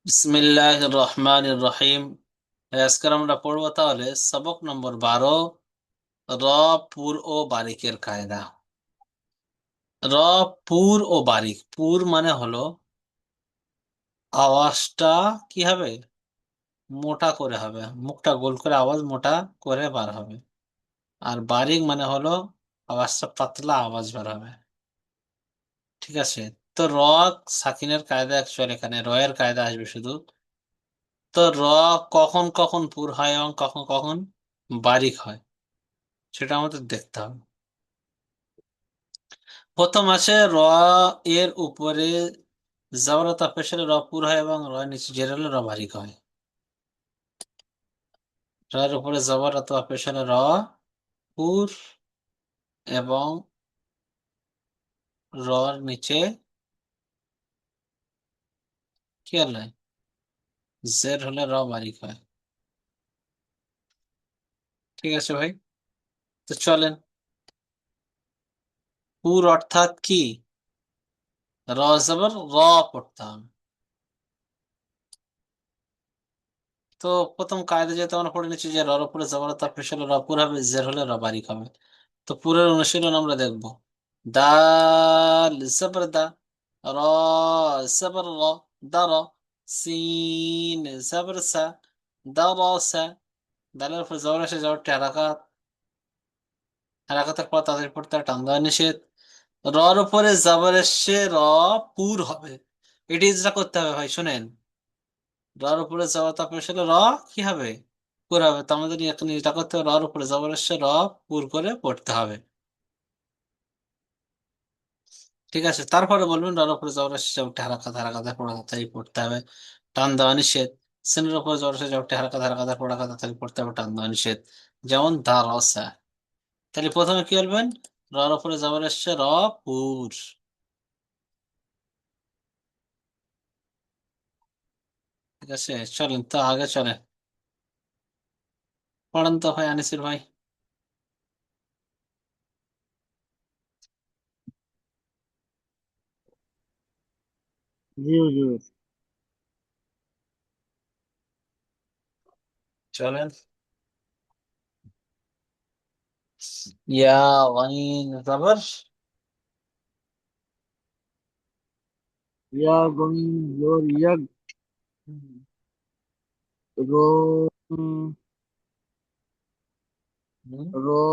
বিসমিল্লাহ রহমান রহিম। আজকের আমরা পড়বো তাহলে সবক নম্বর 12, র, পুর ও বারিকের কায়দা। র, পুর ও বারিক। পুর মানে হলো আওয়াজটা কি হবে, মোটা করে হবে, মুখটা গোল করে আওয়াজ মোটা করে বার হবে। আর বারিক মানে হলো আওয়াজটা পাতলা আওয়াজ বার হবে। ঠিক আছে। তো র সাকিনের কায়দা, অ্যাকচুয়ালি এখানে র এর কায়দা আসবে শুধু। তো র কখন কখন পুর হয় এবং কখন কখন বারিক হয় সেটা আমাদের দেখতে হবে। প্রথম আছে র এর উপরে জবরতা পেশ হলে র পুর হয় এবং র নিচে জের হলে র বারিক হয়। র এর উপরে জবরতা পেশ হলে র পুর এবং র এর নিচে কি হলে জের হলে র বারিক হয়। ঠিক আছে ভাই। তো চলেন, পুর অর্থাৎ কি, র জবর র পড়তে হবে। তো প্রথম কায়দা যেহেতু আমরা পড়ে নিচ্ছি যে রর উপরে জবরতা পেশ হলে র পুর হবে, জের হলে র বারিক হবে। তো পুরের অনুশীলন আমরা দেখব। দাল জবর দা, র জবর র, দার। সিন জবর সা, দারাসা। দালের উপর জবর আসে, জবরটি হারাকাত, হারাকাতের পর তাদের পড়তে টান দেওয়া নিষেধ। রর উপরে জবর এসে র পুর হবে। এটি যেটা করতে হবে ভাই শুনেন, রর উপরে জবর পেশ হলে র কি হবে, পুর হবে। তো আমাদের এখন এটা করতে হবে, রর উপরে জবর এসে র পুর করে পড়তে হবে। ঠিক আছে, তারপরে বলবেন রর উপরে জবর এসে জবরটি হারাকাত, হারাকাতের পড়া তাই পড়তে হবে, টান দেওয়া নিষেধ। সিনের উপরে জবর এসে জবরটি হারাকাত, হারাকাতের পড়া তাই পড়তে হবে, টান দেওয়া নিষেধ। যেমন দারসা। তাহলে প্রথমে কি বলবেন, রর উপরে জবর এসে র পুর। ঠিক আছে, চলেন তো আগে চলেন, পড়েন তো ভাই আনিসুর ভাই। জি হুজুর। চলেন। ইয়া গাইন জবর ইয়া গইন জোর ইয়াক, রো হুম। রো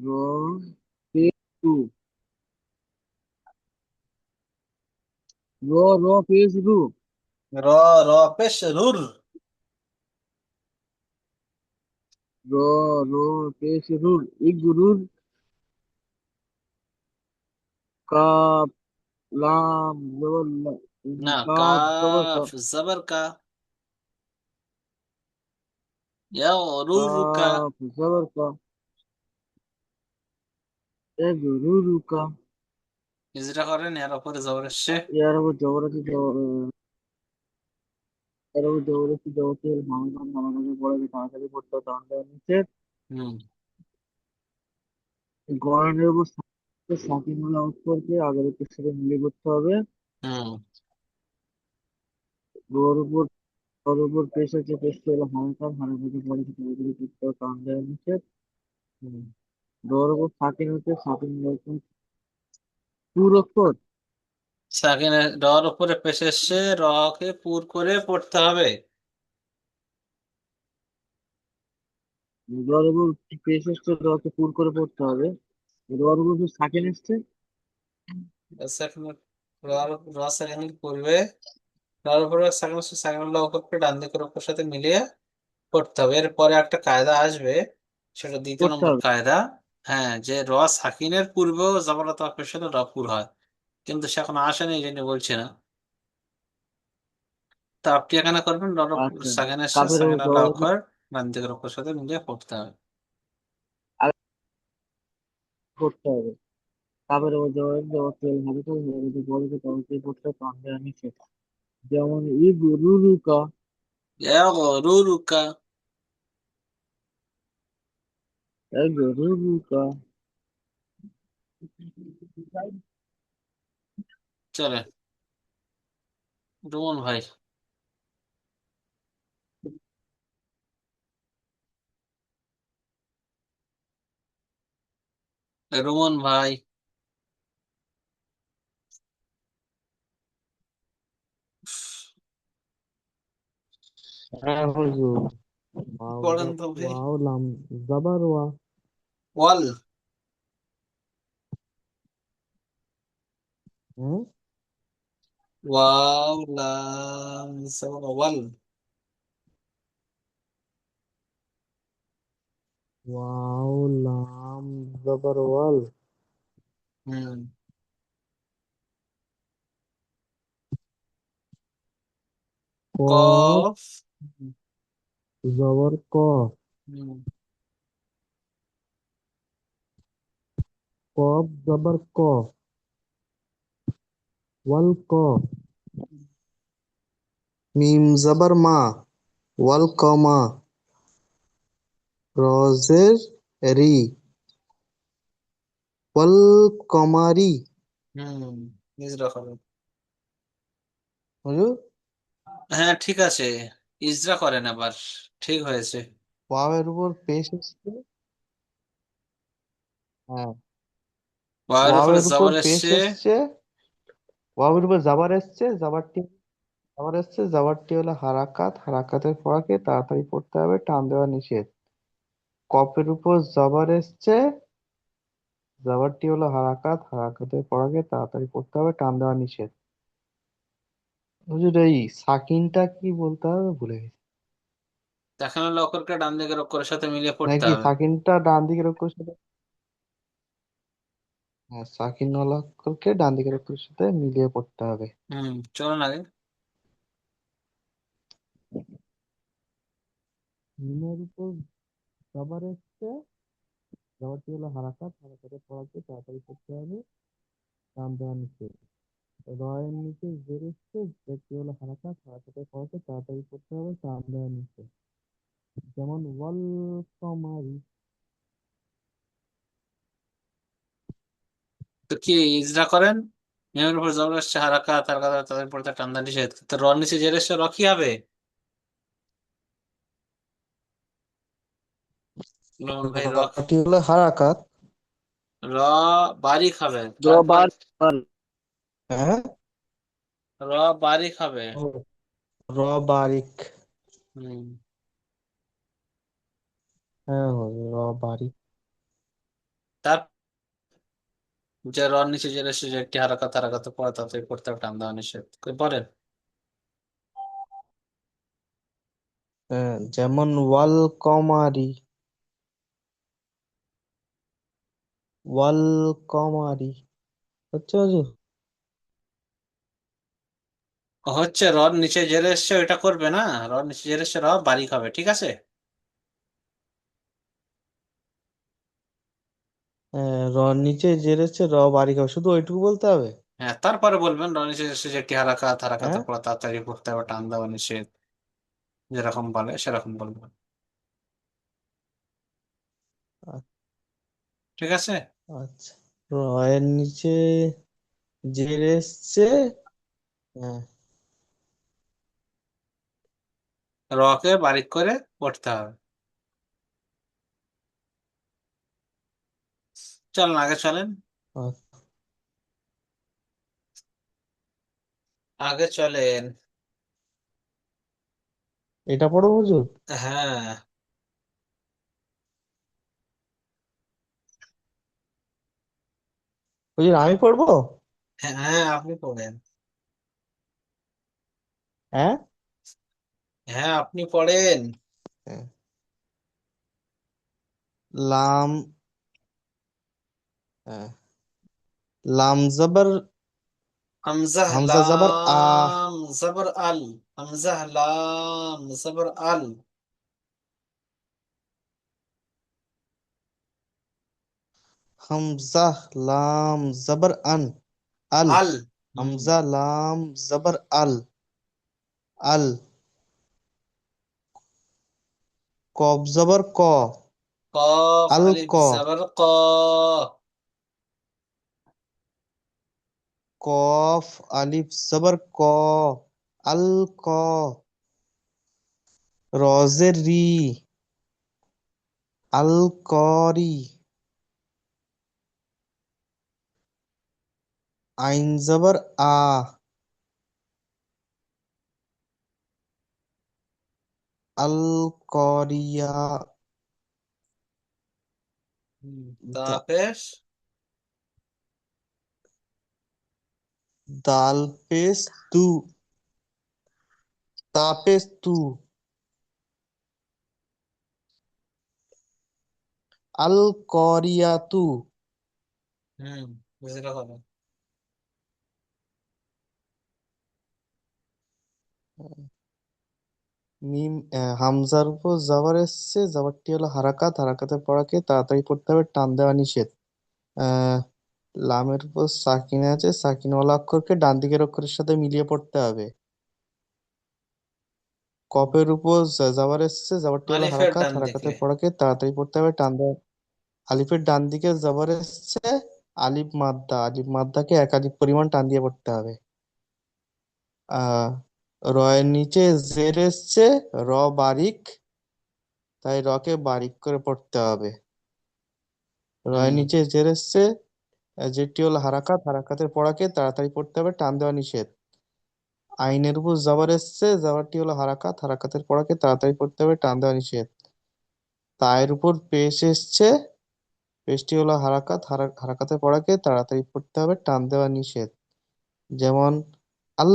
রো পেশ রু, রো পেশ রু, র, র পেশ রুর। রো রো পেশ রুর, ইগরুর, কাপ লাম জবর না, কাপ জবর কা, কাফ জবর কা, ইয়াগরুরকা। কাপ জবর কা, এগরুরু কা। ইজরা করেন, এর উপরে জবর আসছে। ইয়ার উপর জবর আছে, এর উপর জবর আছে, জবরটি হল মানব মানব পড়ে তাড়াতাড়ি পড়তে হবে, টান দেওয়া নিচে। হুম। গড়নের উপর সাকিনুল্লাহ অক্ষরকে আগের অক্ষরের সাথে মিলিয়ে করতে হবে। হুম। ওর উপর ওর উপর পেশ আছে, পেশটি হলো হালকা হারাকাতে পড়ে তাড়াতাড়ি করতে হবে, টান দেওয়া নিষেধ। হুম। ওর উপর সাকিন হচ্ছে, সাকিন হচ্ছে পুর অক্ষর। সাকিনে রর উপরে পেশ এসছে, র কে পুর করে পড়তে হবে। ওর উপর পেশ এসছে, রকে পুর করে পড়তে হবে। ওর উপর যে সাকিন এসছে, সাকিনে রর, র সাকিনে পড়বে, রর উপরে সাকিন আসছে, সাকিনুল্লাহ অক্ষরকে ডান দিকের অক্ষরের সাথে মিলিয়ে পড়তে হবে। এরপরে একটা কায়দা আসবে, সেটা দ্বিতীয় পড়তে নম্বর হবে। কায়দা। হ্যাঁ, যে র সাকিনের পূর্বেও জবরত পেশ হলে র পুর হয়, কিন্তু সে এখন আসেনি এই জন্য বলছি না। তো আপনি এখানে করবেন আচ্ছা, সেকেন্ড এসে কাপের উপর সেকেন্ড আল্লাহ জবর অক্ষর ডান দিকের অক্ষরের সাথে মিলিয়ে পড়তে হবে। আগে পড়তে হবে। কাপের উপর জবর জবর তেল হালকা হারাকাতে পড়ে তাড়াতাড়ি পড়তে হবে, টান দেওয়া নিষেধ। যেমন ইগরুরুকা, ইয়াগরুরুকা। এগরুরুকা। চলে, রুমন ভাই। রোমন ভাই। হ্যাঁ হুজুর। পড়েন তো ভাই। ওয়াও লাম জাবার ওয়া। ওয়াল। হ্যাঁ। ওয়াও লাম জবর ওয়াল। ওয়াও লাম জাবার ওয়াল। হুম। কফ কফ। জবর ক। হুম। কফ জবর ক। ওয়াল ক। মিম জবর মা। ওয়াল কমা। রজের রি। ওয়াল কমারি। হুম। ইজরা হবে। হুজুর। হ্যাঁ ঠিক আছে। ইজরা করেন আবার। ঠিক হয়েছে। ওয়াওয়ের উপর পেশ এসছে। হ্যাঁ। ওয়ার উপরে ওয়াওয়ের উপর জবর পেশ এসছে। এসছে। ওয়াওয়ের উপর জাবার এসছে। জাবারটি হলো হারাকাত। হারাকাতের পড়াকে তাড়াতাড়ি পড়তে হবে, টান দেওয়া নিষেধ। কফের উপর জবর এসছে। জাবারটি হলো হারাকাত। হারাকাতের পড়াকে তাড়াতাড়ি পড়তে হবে, টান দেওয়া নিষেধ। হুজুর এই সাকিনটা কি বলতে হবে ভুলে গেছি। দেখানো লকরকে ডান দিকের অক্ষরের সাথে মিলিয়ে পড়তে নাকি হবে। সাকিনটা ডান দিকের অক্ষরের সাথে। হ্যাঁ, সাকিন ওয়ালা অক্ষরকে ডান দিকের অক্ষরের সাথে মিলিয়ে পড়তে হবে। হুম, চলুন আগে। মিমের উপর জবর এসছে। জবরটি হলো হারাকাত। হারাকাতের পড়াকে তাড়াতাড়ি পড়তে হবে, টান দেওয়া নিষেধ। রয়ের নিচে জের এসছে। জেরটি হলো হারাকাত। হারাকাতের পড়াকে তাড়াতাড়ি পড়তে হবে, টান দেওয়া নিষেধ। যেমন ওয়াল কমারি। তো কি ইজরা করেন? মিমের উপর জবর এসছে, হারাকাত, হারাকাত তাদের পড়তে টান্দা নিষেধ, তো র নিচে জের এসছে, র কি হবে? লমন ভাই র। রটি হলো হারাকাত। র বারিক হবে তারপর। রবার বাল। হ্যাঁ। র বারিক হবে। ও, র বারিক। হুম। হ্যাঁ হুজুর, র বারিক। তার যে র নিচে জের এসছে, যে একটি হারাকাত, হারাকাত পড়ে তাতে পড়তে টান্দা নিষেধ পড়েন। হ্যাঁ, যেমন ওয়াল কমারি। ওয়াল কমারি হচ্ছে হুজুর। হচ্ছে রর নিচে জের এসছে ওইটা করবে না। রর নিচে জের এসছে, র বারিক হবে, ঠিক আছে। হ্যাঁ, র নিচে জেরেছে র বারিক হবে, শুধু ওইটুকু বলতে হবে। হ্যাঁ, তারপরে বলবেন র নিচে এসছে যে একটি হারাকাত, হ্যাঁ। হারাকাতের পর তাড়াতাড়ি পড়তে হবে, টান দেওয়া নিষেধ, যেরকম বলে সেরকম বলবেন। আ- ঠিক আছে। আচ্ছা। র এর নিচে জের এসছে। হ্যাঁ। রকে বারিক করে পড়তে হবে। চলেন আগে চলেন। আচ্ছা, আগে চলেন। এটা পড়ো হুজুর। হ্যাঁ। হুজুর আমি পড়বো। হ্যাঁ হ্যাঁ, আপনি পড়েন। হ্যাঁ। হ্যাঁ, আপনি পড়েন। হ্যাঁ। লাম। হ্যাঁ। লাম জবর। হামজাহ হামজা জবর আ। লাম জবর আল। হামজাহ লাম জবর আল। হামজা লাম জবর আন। আল। আল। হুম। হামজা লাম জবর আল। আল। কব জবর ক। কফ আল আলিফ ক। জবর ক। কফ আলিফ জবর ক। আল ক। রজের রি। আল করি। আইন জবর আ, আল করিয়া, তা দা- পেশ। দাল পেশ তু, তা পেশ তু, আল করিয়াতু। বুঝলে হবে। মিম হামজার উপর জবর এসছে, জবরটি হলো হারাকাত, হারাকাতের পড়াকে তাড়াতাড়ি পড়তে হবে, টান দেওয়া নিষেধ। আহ লামের উপর সাকিন আছে, সাকিনওয়ালা অক্ষরকে ডান দিকের অক্ষরের সাথে মিলিয়ে পড়তে হবে। কপের উপর জবর এসছে, জবরটি হলো আলিফের হারাকাত, ডান দিকে। হারাকাতের পড়াকে তাড়াতাড়ি পড়তে হবে, টান দেওয়া। আলিফের ডান দিকে জবর এসছে, আলিফ মাদ্দা, আলিফ মাদ্দাকে একাধিক পরিমাণ টান দিয়ে পড়তে হবে। আহ রয়ের নিচে জের এসছে, র বারিক, তাই রকে বারিক করে পড়তে হবে। রয়ের হুম নিচে জের এসছে, যেটি হলো হারাকাত, হারাকাতের পড়াকে তাড়াতাড়ি পড়তে হবে, টান দেওয়া নিষেধ। আইনের উপর জবর এসছে, জবরটি হলো হারাকাত, হারাকাতের পড়াকে তাড়াতাড়ি পড়তে হবে, টান দেওয়া নিষেধ। তায়ের উপর পেশ এসছে, পেশটি হলো হারাকাত, হারাকাতের পড়াকে তাড়াতাড়ি পড়তে হবে, টান দেওয়া নিষেধ। যেমন আল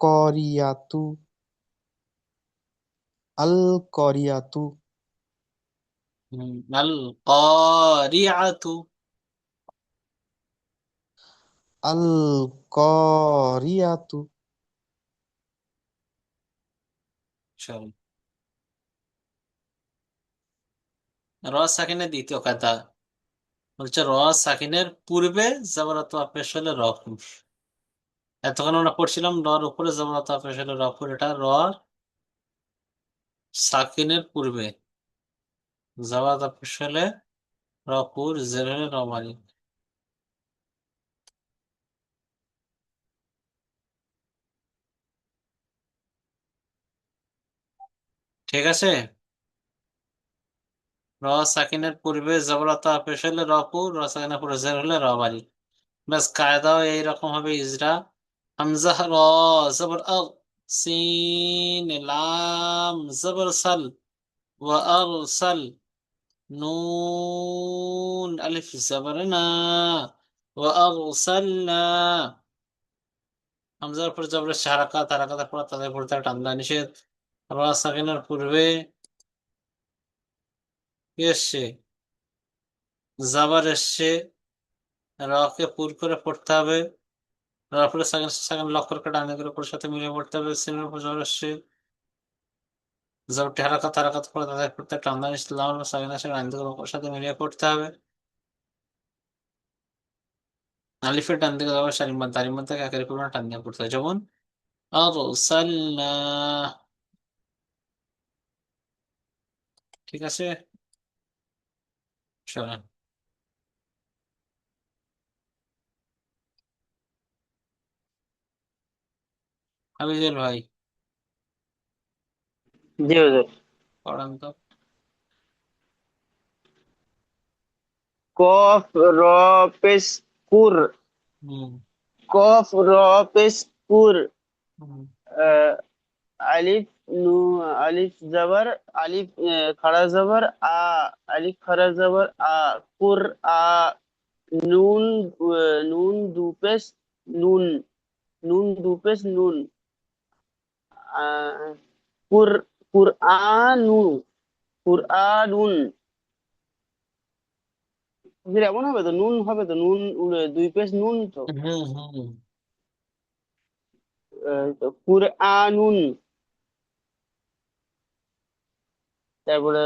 করিয়াতু, আল করিয়াতু, আল কারিআতু। আল করিয়াতু। চল, র সাকিনের দ্বিতীয় কথা বলছে র সাকিনের পূর্বে জবরত পেশ হলে রফুর। এতক্ষণ আমরা পড়ছিলাম রর উপরে জবরত পেশ হলে রফুর, এটা র সাকিনের পূর্বে জবরত পেশ হলে রফুর, জের হলে রমারি। ঠিক আছে। র সাকিনের পূর্বে জবরত পেশ হলে রফুর, র সাকিনের পূর্বে জের হলে রমারি। ব্যাস, কায়দাও এইরকম হবে ইজরা। হামজা র, জবর আগ, সিন লাম জবর সাল, ওয়া আরসাল, নুন আলিফ জবর না, ওয়া আরসালনা। হামজার উপর জবর হারাকাত, হারাকাতের পর তাদের পড়তে টান দেওয়া নিষেধ। র সাকিনের পূর্বে কি এসছে? জাবার এসছে, রকে পুর করে পড়তে হবে। তারপরে সেকেন্ড সেকেন্ড লক করে ডানে করে উপরের সাথে মিলিয়ে পড়তে হবে। সিনের উপর জ্বর আসছে, জবরটি হারাকাত, হারাকাত করে তাদের পড়তে টান্দান ইসলাম সেকেন্ড আসে ডান দিকে উপরের সাথে মিলিয়ে পড়তে হবে। আলিফের ডান দিকে যাবে সারিমাত, দারিমাত থেকে একের পরিমাণ টান দিয়ে পড়তে হবে। যেমন আরসালনা। ঠিক আছে, চলেন। হাবিজুল ভাই, জি হুজুর। পড়ান তো। কফ র পেশ কুর, হুম কফ র পেশ কুর। হুম আহ, আলিফ নু, আলিফ জবর, আলিফ খাড়া জবর আ, আলিফ খাড়া জবর আ, কুর আ। নুন নুন দু পেশ নুন, নুন দু পেশ নুন। আহ, কুর, কুরআনু, কুরআনুন। ফির এমন হবে তো, নুন হবে তো, নুন দুই পেশ নুন তো। হুম হুম তো কুরআনুন। তারপরে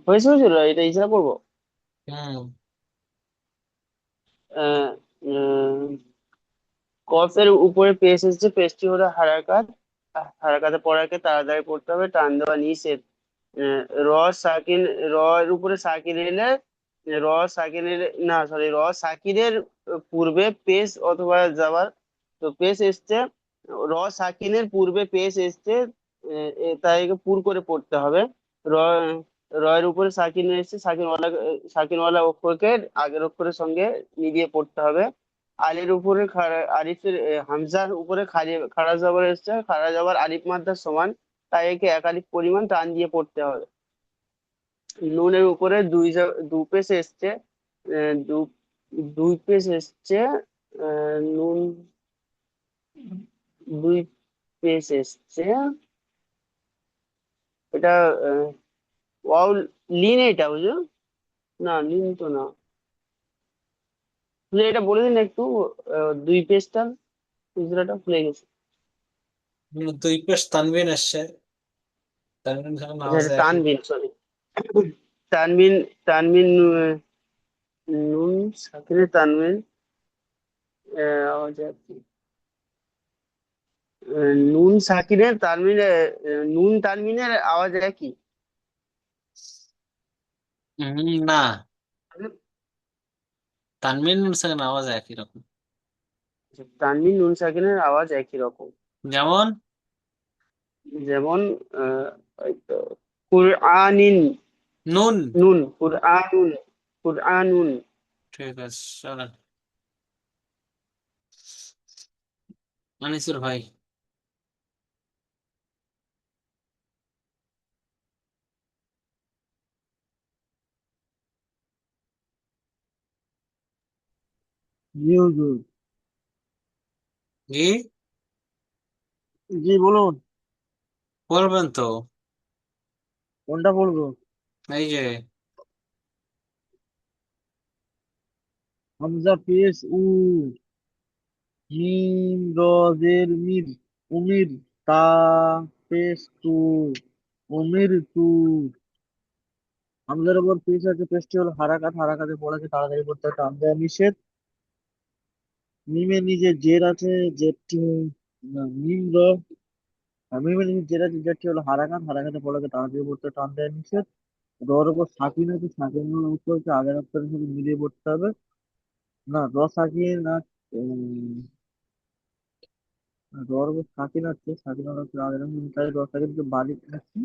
হয়েছে হয়েছিল, এটা ইশারা করবো। হুম আহ, উম, কফের উপরে পেশ এসেছে, পেশটি হলো হারাকাত, হারাকাতে পড়াকে তাড়াতাড়ি পড়তে হবে, টান দেওয়া নিষেধ। আহ, র সাকিন, র এর উপরে সাকিন এলে, র সাকিন এলে না, সরি, র সাকিনের পূর্বে পেশ অথবা যাবার, তো পেশ এসছে, র সাকিনের পূর্বে পেশ এসছে, তাই পুর করে পড়তে হবে। র, র এর উপরে সাকিন এসছে, সাকিনওয়ালা, সাকিনওয়ালা অক্ষরকে আগের অক্ষরের সঙ্গে মিলিয়ে পড়তে হবে। আলির উপরে আরিফের হামজার উপরে খাড়া জবর এসছে, খাড়া জবর আলিফ মাদ্দার সমান, তাই একে এক আলিফ পরিমাণ টান দিয়ে পড়তে হবে। নুনের উপরে দু পেশ এসছে, আহ, দু দুই পেশ এসছে, নুন দুই পেশ এসছে, এটা ওয়াও লিন, এটা বুঝো না, লিন তো না। তুই এটা বলে দিন একটু, দুই পেজটা খুচরাটা ভুলে গেছি। দুই পেশ তানবিন এসছে, তানবিন খান আচ্ছা, আওয়াজ এটা একই। তানবিন, সরি। তানবিন, তানবিন নুন সাকিনের তানবিন, আওয়াজ একই। নুন সাকিনের তানবিন, নুন তানবিনের আওয়াজ একই। না, তানবিন সেখানে আওয়াজ একই রকম। আচ্ছা, তানবিন নুন সাকিনের আওয়াজ একই রকম। যেমন যেমন ওই তো কুরআনিন, নুন। নুন কুরআনুন, কুরআনুন। ঠিক আছে, চলেন আনিসুর ভাই। জি হুজুর। জি, জি বলুন। বলবেন তো। কোনটা বলবো? এই যে হামজা পেশ উ, জিম রজের মির, উমির, তা পেশ তু, উমির তু। হামজার উপর পেশ আছে, পেশটি হলো হারাকাত, হারাকাতে পড়াকে তাড়াতাড়ি করতে হবে, টান দেওয়া নিষেধ। মিমের নিচে জের আছে, জেরটি না, মিম র, মিমের নিচে জের আছে, জেরটি হলো হারাকাত, হারাকাতে পড়াকে তাড়াতাড়ি করতে হবে, টান দেওয়া নিষেধ। রর উপর সাকিন আছে, সাকিনের উত্তর হচ্ছে আগের অক্ষরের সাথে মিলিয়ে পড়তে হবে। না, র সাকিন না, রর উপর সাকিন আছে, সাকিনের উত্তর আগের অক্ষর, তাই র সাকিনকে বালিক আছে।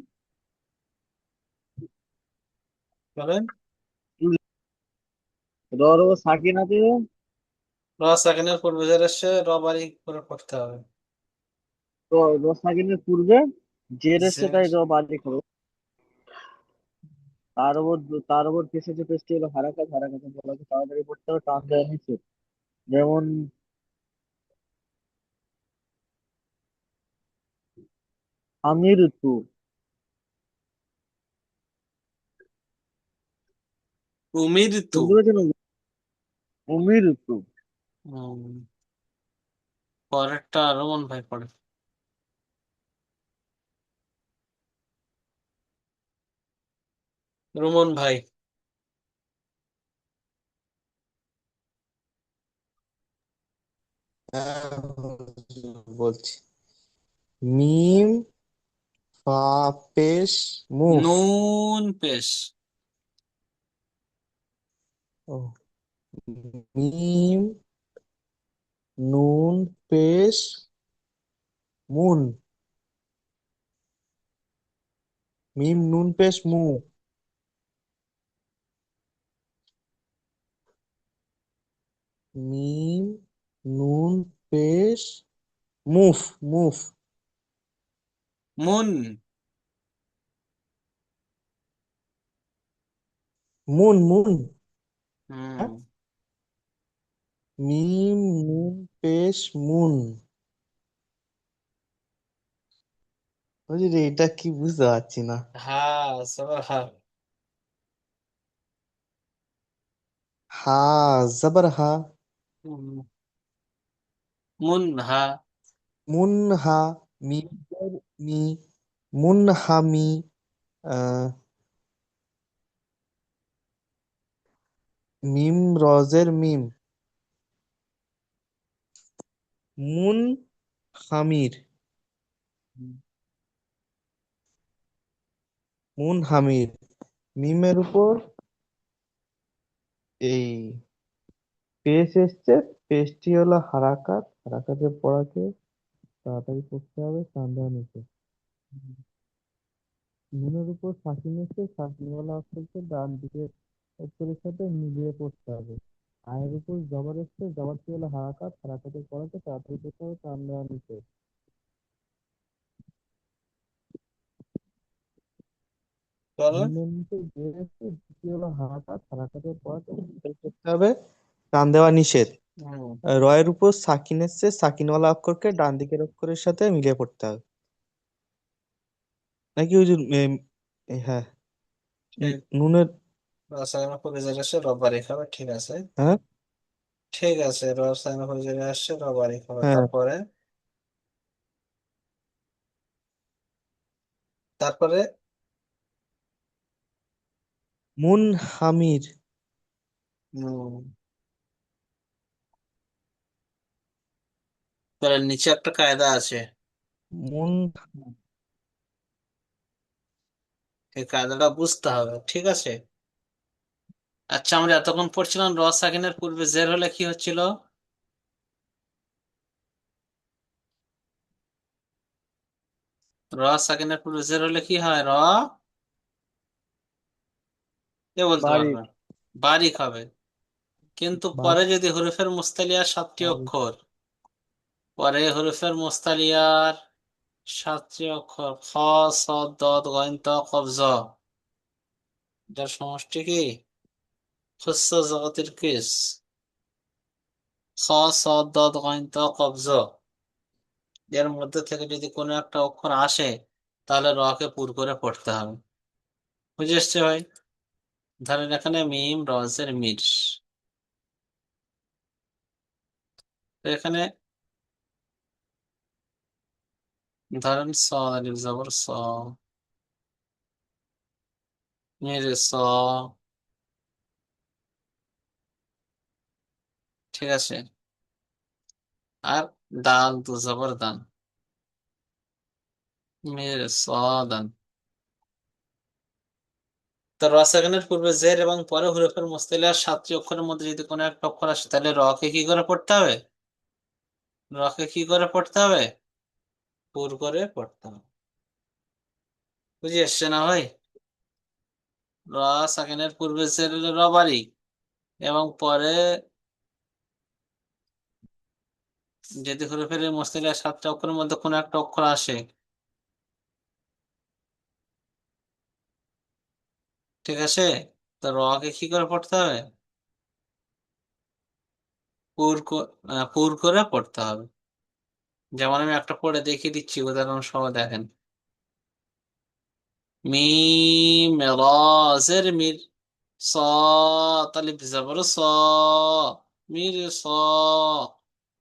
বলেন। রর উপর সাকিন আছে, র সেকেন্ডের পূর্বে যে এসছে র বাড়ি করে পড়তে হবে। তো র সাকিনের পূর্বে জের এসছে, যে- তাই র বালিক হবে। তার উপর, তার উপর পেশ আছে, পেশটি হলো হারাকাত, হারাকাতে বলাকে তাড়াতাড়ি পড়তে হবে, টান দেওয়া নিষেধ। যেমন আমির তু, উমিরতু। শুনতে পেয়েছেন? উমির তু। উম, পরেরটা রোমন ভাই পড়ে। রোমন ভাই। হ্যাঁ, বলছি। মিম ফা পেশ মুফ। নুন পেশ। ও, মিম নুন পেশ মুন। মিম নুন পেশ মু। মিম নুন পেশ মুফ, মুফ। মুন। Moon, moon. হ্যাঁ? হুম। মিম নুন পেশ মুন। বুঝলি রে, এটা কি বুঝতে পারছি না। হ্যাঁ, সবার হ্যাঁ। হা জবর হা। হুম, মুন হ্যাঁ। মুন হা। মিম জের মি। মুন হামি। আহ, মিম রজের মিম। মুন হামির। মুন হামির। মিমের উপর এই পেশ এসছে, পেশটি হলো হারাকাত, হারাকাতের পড়াকে তাড়াতাড়ি করতে হবে, টান দেওয়া নিষেধ। নুনের উপর সাকিন এসছে, সাকিনওয়ালা অক্ষরকে ডান দিকের অক্ষরের সাথে মিলিয়ে পড়তে হবে। আয়ের উপর জবর এসছে, জবরটি হলো হারাকাত, হারাকাতের পড়াকে তাড়াতাড়ি করতে হবে, টান দেওয়া নিচে। বলো। নুনের নিচে জের এসছে, যেটি হলো হারাকাত, হারাকাতের পড়াকে তাড়াতাড়ি করতে হবে, টান দেওয়া নিষেধ। হুম। রয়ের উপর সাকিন এসছে, সাকিনওয়ালা অক্ষরকে ডান দিকের অক্ষরের সাথে মিলিয়ে পড়তে হবে। নাকি ওই যে হ্যাঁ, ঠিক। নুনের। রসায়ন পরিচয় আসছে রবারি খাবে, ঠিক আছে। হ্যাঁ ঠিক আছে, রসায়ন পরিচয় আসছে রবারি খাবে, হ্যাঁ। তারপরে তারপরে মুন হামির। হুম, তাহলে নিচে একটা কায়দা আছে, মুন। এই কায়দাটা বুঝতে হবে, ঠিক আছে। আচ্ছা, আমরা এতক্ষণ পড়ছিলাম র সাকিনের পূর্বে জের হলে কি হচ্ছিল? র সাকিনের পূর্বে জের হলে কি হয়? কে বলতে বাড়ি। পারবে? বারিক হবে। কিন্তু পরে বাড়ি। যদি হরফের মুস্তালিয়ার সাতটি বাড়ি। অক্ষর, পরে হরফের মুস্তালিয়ার সাতটি অক্ষর খ, সদ, দদ, গইন, ত, কফ, জ, যার সমষ্টি কি খুস্স জগতের কিস, খ, সদ, দদ, গইন, ত, কফ, জ, এর মধ্যে থেকে যদি কোনো একটা অক্ষর আসে, তাহলে র কে পুর করে পড়তে হবে। বুঝে এসছে ভাই? ধরেন এখানে মিম রজের মির, তো এখানে ধরেন স, আলিফ জবর স, মির স, ঠিক আছে। আর দাল দু জবর দান, মির স, দান। তো র সেকেন্ডের পূর্বে জের এবং পরে হুরফের মুস্তালিয়ার সাতটি অক্ষরের মধ্যে যদি কোনো একটা অক্ষর আসে, তাহলে র কে কি করে পড়তে হবে? র কে কি করে পড়তে হবে? পুর করে পড়তে হবে। বুঝে এসছে না ভাই? র সেকেন্ডের পূর্বে জের হলে র বাড়ি, এবং পরে যদি হুরফের মুস্তালিয়ার সাতটা অক্ষরের মধ্যে কোনো একটা অক্ষর আসে, ঠিক আছে, তো র কে কি করে পড়তে হবে? পুর করে পড়তে হবে। যেমন আমি একটা পড়ে দেখিয়ে দিচ্ছি, উদাহরণ সহ দেখেন। মিম র জের মির, صاد ألف زبر صا، مير صا،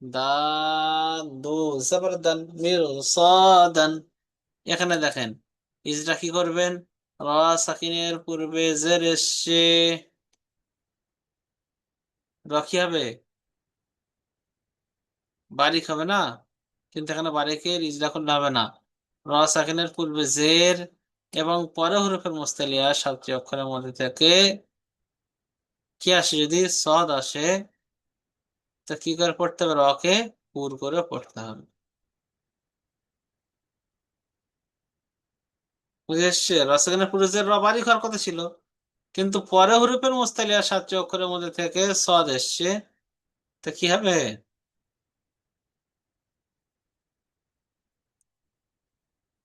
দাল দু জবর দান, মির সাদান। এখানে দেখেন ইজরা কি করবেন? র সাকিনের পূর্বে জের এসছে, র কি হবে? বারিক হবে না? কিন্তু এখানে বারিকের ইজরা করলে হবে না। র সাকিনের পূর্বে জের এবং পরে হরফের মুস্তালিয়া সাতটি অক্ষরের মধ্যে থেকে কি আসে, যদি সদ আসে, তো কি করে পড়তে হবে? রকে পুর করে পড়তে হবে। বুঝে এসছে? রসগনের পুরুষদের র বারিক হওয়ার কথা ছিল, কিন্তু পরে হরফের মুস্তালিয়া সাতটি অক্ষরের মধ্যে থেকে সদ এসছে, তো কি হবে?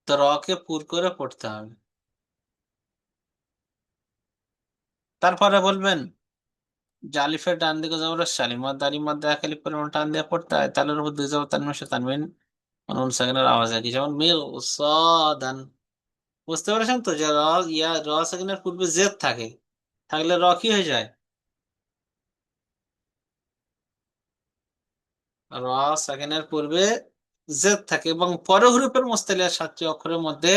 তো রকে পুর করে পড়তে হবে। তারপরে বলবেন যে আলিফের ডান দিকে জবর শালিমার দারিমার দেখা খালি পরিমাণ টান দিয়ে পড়তে হয়, তাহলে ওর উপর দুই জবর তানমিন সে তানমিন নুন সাকিনের আওয়াজ একই, যেমন মিল সাদান। বুঝতে পেরেছেন তো, যে র সাকিনের পূর্বে জেদ থাকে, থাকলে র কি হয়ে যায়? র সেকেন্ডের পূর্বে জেড থাকে এবং পরে হরফের মুস্তালিয়া সাতটি অক্ষরের মধ্যে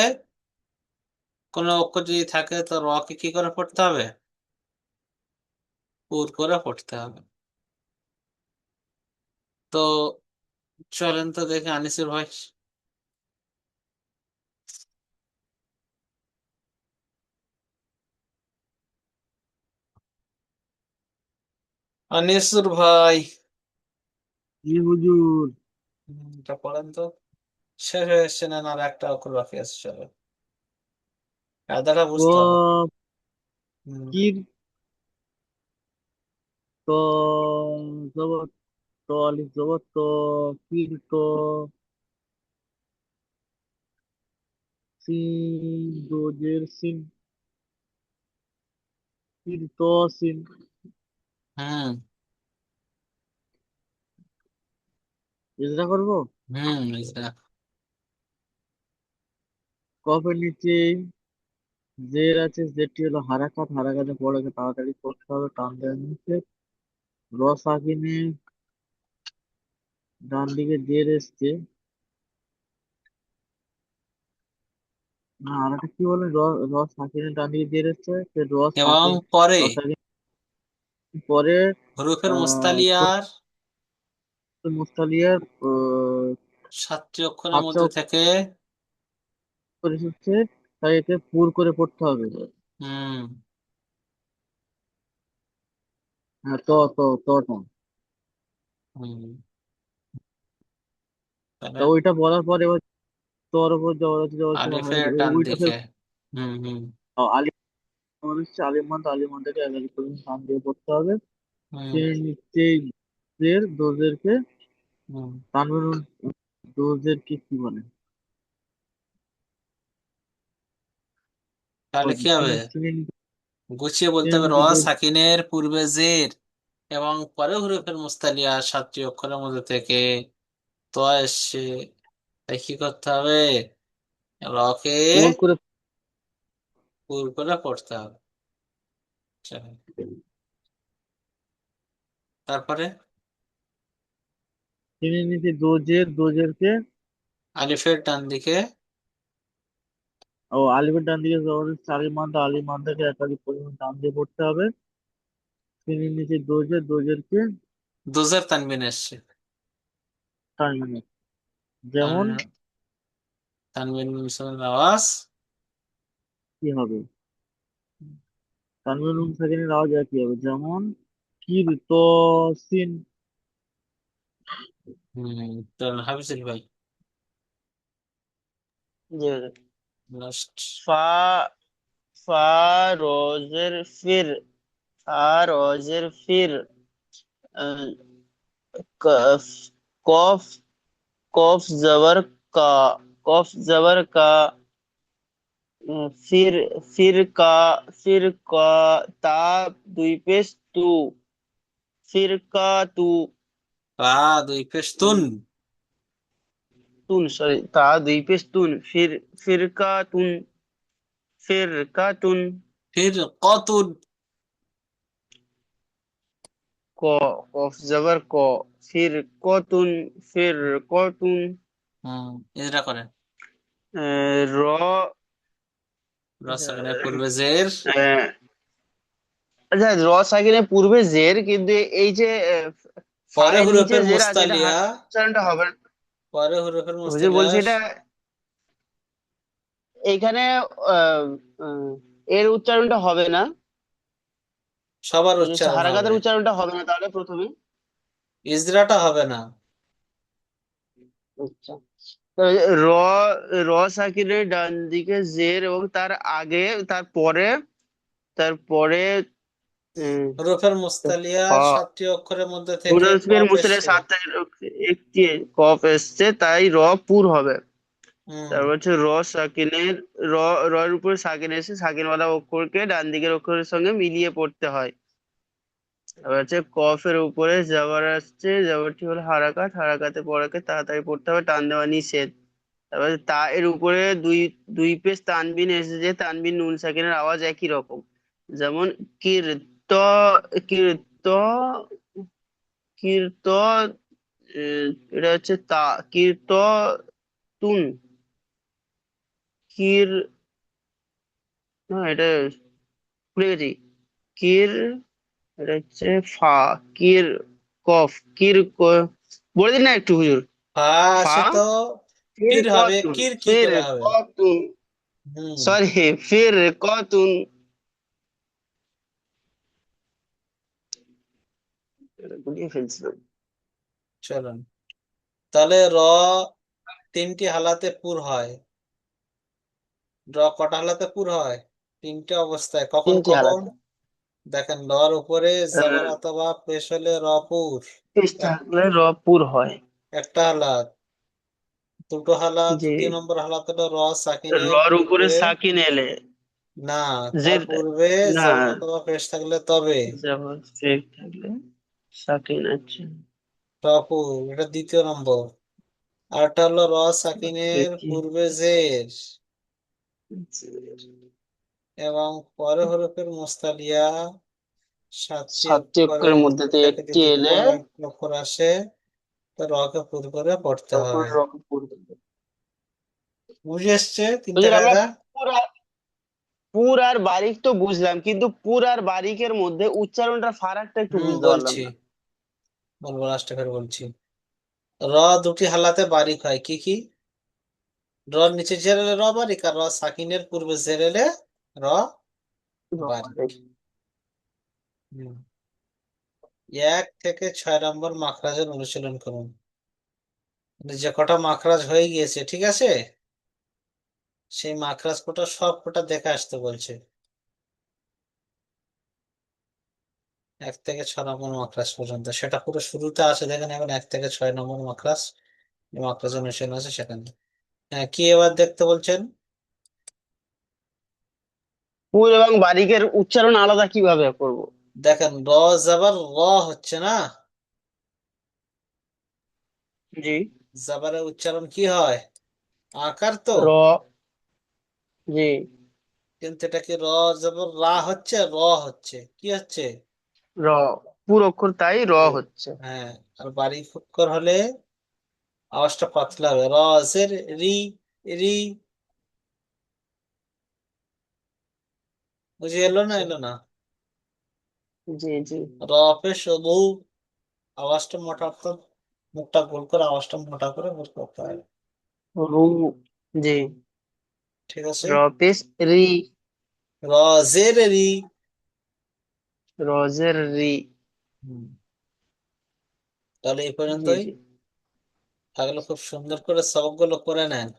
কোন অক্ষর যদি থাকে, তো র কে কি করে পড়তে হবে? পুর করে পড়তে হবে। তো চলেন তো দেখে আনিসুর ভাই। আনিসুর ভাই, জি হুজুর। এটা পড়েন তো। শেষ হয়ে এসছে না, আর একটা অক্ষর বাকি আছে, চলো কায়দাটা বুঝতে হবে। কফ হুম। কির জবর ত আলিফ জবর কির সিন দোজের সিন সিন। হুম চেষ্টা করবো। ইজরা। কফের নিচে জের আছে, জেরটি হলো হারাকাত, হারাকাতে পড়াকে তাড়াতাড়ি করতে হবে, টান দেওয়া নিচে। র সাকিনে ডান দিকে জের এসছে, না আর একটা কি বলে, র সাকিনে ডান দিকে জের এসছে, র এবং সাকিন, পরে র সাকিন পরে হরফের ছোট মুস্তালিয়ার মুস্তালিয়ার 7টি অক্ষরের সাতটা মধ্যে অক্ষর থেকে। এসেছে, তাই একে পুর করে পড়তে হবে। হুম হ্যাঁ, টা। হুম তাহলে তা ওইটা বলার পরে এবার তোর উপর জবর আছে, জবর আছে, আলিফের ডান ওইটা দিকে। হুম আলিফ আমাদের হচ্ছে আলিমান, তো আলিমানটাকে এক এক করে টান দিয়ে পড়তে হবে। হুম সে নিচে জের দোজেরকে হুম তানবির, দোজেরকে কি বলে? তাহলে কি হবে? চিনে গুছিয়ে বলতে চিনে হবে র নিচে দোজ। সাকিনের পূর্বে জের এবং পরে হরফের মুস্তালিয়া 7টি অক্ষরের মধ্যে থেকে তো এসছে। তাই কি করতে হবে? রকে পুর করে পুর করে পড়তে হবে। চলো, তারপরে চিনে নিচে দোজেরকে আলিফের ডান দিকে। আলিফের ডান দিকে জবর হচ্ছে আলিমান, তো আলিমানটাকে একাধিক পরিমাণ টান দিয়ে পড়তে হবে। চিনে নিচে দোজেরকে দুজের তানবিন এসছে। টানবে, যেমন তানবিন তানবিন মিশ্রণের আওয়াজ। কি হবে? তানবির নুন সাকিনের আওয়াজ একই হবে, যেমন কির সিন। হম চল হাফিজুল ভাই জি। লাস্ট। ফা ফা রোজের ফির, ফা রোজের ফির, আহ, কফ কফ কফ জবর কা, কফ জবর কা, ফির ফির কা, তা দুই পেশ তু, ফির কা তু, রা দুই পেশ তুন। তুন সরি, তা দুই পেশ তুন, ফির কা তুন, ফির কা তুন। ফির কতুন। ক কফ জবর ক, ফির কতুন, ফির কতুন। হম ইজরা করেন। র রসায়নের পূর্বে জের আহ, আচ্ছা, র সাকিনের পূর্বে জের, কিন্তু এই যে পরে ফায়ের নিচে হরফের জের আছে, এটা মুস্তালিয়া। উচ্চারণটা হবে না। পরে হরফের হুজুর মুস্তালিয়া বলছি এটা এইখানে আহ, আহ, এর উচ্চারণটা হবে না, সবার এই হচ্ছে উচ্চারণ হবে। হারাকাতের উচ্চারণটা হবে না তাহলে প্রথমে। ইজরাটা হবে না। আচ্ছা, তো র র সাকিনের ডান দিকে জের এবং তার আগে, তারপরে তারপরে হরফের মুস্তালিয়ার ফা, 7টি অক্ষরের মধ্যে থেকে হুরফের কফ মুসলে এসছে। সাতটা একটি কফ এসছে, তাই র পুর হবে। হুম তারপর হচ্ছে র সাকিনের, র র এর উপরে সাকিন এসে সাকিনওয়ালা অক্ষরকে ডান দিকের অক্ষরের সঙ্গে মিলিয়ে পড়তে হয়। তারপর হচ্ছে কফের উপরে জাবার আসছে, জাবারটি হলো হারাকাত, হারাকাতে পড়াকে তাড়াতাড়ি পড়তে হবে, টান দেওয়া নিষেধ। তারপর তা এর উপরে দুই দুই পেশ তানবিন এসেছে, তানবিন নুন সাকিনের আওয়াজ একই রকম, যেমন কীর্ত, কীর্ত, কীর্ত, এটা হচ্ছে তা, কীর্ত তুন, কির, না এটা ভুলে গেছি, কির, এটা হচ্ছে ফা, কির কফ, বলে দিন না একটু হুজুর। ফা ফা, আসে তো ফির ফির হবে, কতুন, কির কি ফির করে হবে? কতুন, হুম সরি, ফির কতুন। এটা গুলিয়ে ফেলছিলাম। চলুন, তাহলে র 3টি হালাতে পুর হয়। র কটা হালাতে পুর হয়? 3টে অবস্থায়। কখন তিনটি কখন? হালাতে, দেখেন লর উপরে জাবার আহ, অথবা পেশ হলে রপুর। পেশ থাকলে রপুর হয়। একটা হালাত। দুটো হালাত, জি। 2 নম্বর হালাত হলো র সাকিনের রর উপরে পূর্বে। সাকিন এলে না, তার জের, পূর্বে না, জাবার অথবা পেশ থাকলে তবে যেমন জের থাকলে সাকিন। আচ্ছা। রপুর, এটা 2 নম্বর। আর একটা হলো র সাকিনের তৃতীয় পূর্বে জের জের। এবং পরে হরফের মুস্তালিয়া সাতটি সাতটি অক্ষরের অক্ষরের মধ্যে মধ্যে দিয়ে থেকে একটি যদি এলে কোনো এক অক্ষর আসে তো রকে পুর করে পড়তে তখন হবে। রংপুর। বুঝে এসছে তিনটা হুজুর আমরা কায়দা? পুর আর পুর আর বারিক তো বুঝলাম, কিন্তু পুর আর বারিকের মধ্যে উচ্চারণটা ফারাকটা একটু বুঝতে পারলাম বলছি, না। বলবো লাস্টে ফের বলছি। র দুটি হালাতে বারিক হয়, কি কি? র নিচে জের এলে র বারিক, আর র সাকিনের পূর্বে জের এলে র বারিক। হুম। 1 থেকে 6 নম্বর মাখরাজের অনুশীলন করুন। মানে যে কটা মাখরাজ হয়ে গিয়েছে, ঠিক আছে, সেই মাখরাজ কটা সব কটা দেখে আসতে বলছে। 1 থেকে 6 নম্বর মাখরাজ পর্যন্ত, সেটা পুরো শুরুতে আছে দেখেন, এখন 1 থেকে 6 নম্বর মাখরাজ, মাখরাজ অনুশীলন আছে সেখানে। হ্যাঁ, কি এবার দেখতে বলছেন? পুর এবং বারিকের উচ্চারণ আলাদা কিভাবে করব? দেখেন র জাবার র হচ্ছে না, জি। জাবারের উচ্চারণ কি হয়? আকার তো। র। জি। কিন্তু এটা কি র জাবার রা হচ্ছে, র হচ্ছে, কি হচ্ছে? র। পুর অক্ষর তাই র ও। হচ্ছে। হ্যাঁ, আর বারিক অক্ষর হলে আওয়াজটা পাতলা হবে, র জের রি, রি। বুঝে এলো না, আচ্ছা। এলো না? জি জি। র পেশ রু, আওয়াজটা মোটা, অর্থাৎ মুখটা গোল করে আওয়াজটা মোটা করে বের করতে হবে। রু। জি। ঠিক আছে। র পেশ রি। র জের রি। রজের রি। হুম। তাহলে এই জি পর্যন্তই জি। থাকলে, খুব সুন্দর করে সবগুলো করে নেন।